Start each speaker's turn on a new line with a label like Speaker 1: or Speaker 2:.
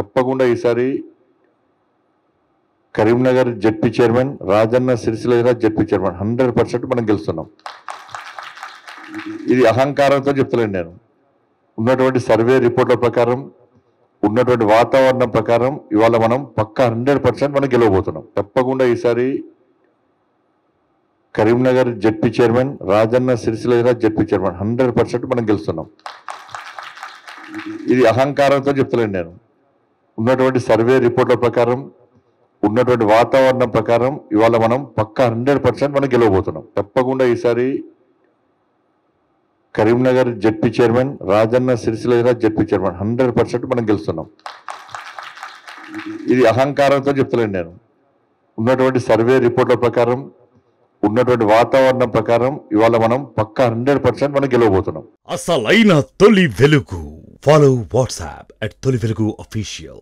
Speaker 1: తప్పకుండా ఈసారి Karimnagar ZP chairman, Rajanna Sircilla జిల్లా జెడ్పీ చైర్మన్ 100% మనం గెలుస్తున్నాం. ఇది అహంకారంతో చెప్తలేను నేను. ఉన్నటువంటి సర్వే రిపోర్ట్ల ప్రకారం, ఉన్నటువంటి వాతావరణం ప్రకారం ఇవాళ మనం పక్కా 100% మనం గెలవబోతున్నాం. తప్పకుండా ఈసారి కరీంనగర్ జెడ్పీ చైర్మన్, రాజన్న సిరిసిల్ల జిల్లా జెడ్పీ చైర్మన్ 100% మనం గెలుస్తున్నాం. ఇది అహంకారంతో చెప్తలేను నేను. ఉన్నటువంటి సర్వే రిపోర్ట్ల ప్రకారం, ఉన్నటువంటి వాతావరణం ప్రకారం ఇవాళ మనం పక్కా 100% మనం గెలవబోతున్నాం. తప్పకుండా ఈసారి కరీంనగర్ జెడ్పీ చైర్మన్, రాజన్న సిరిసిల్ల జిల్లా జెడ్పీ చైర్మన్ 100% మనం గెలుస్తున్నాం. ఇది అహంకారంతో చెప్తలేను నేను. ఉన్నటువంటి సర్వే రిపోర్ట్ల ప్రకారం, ఉన్నటువంటి వాతావరణం ప్రకారం ఇవాళ మనం పక్కా 100% మనం గెలవబోతున్నాం.
Speaker 2: అసలైన తొలి వెలుగు. ఫాలో వాట్సాప్ @తొలి వెలుగు official.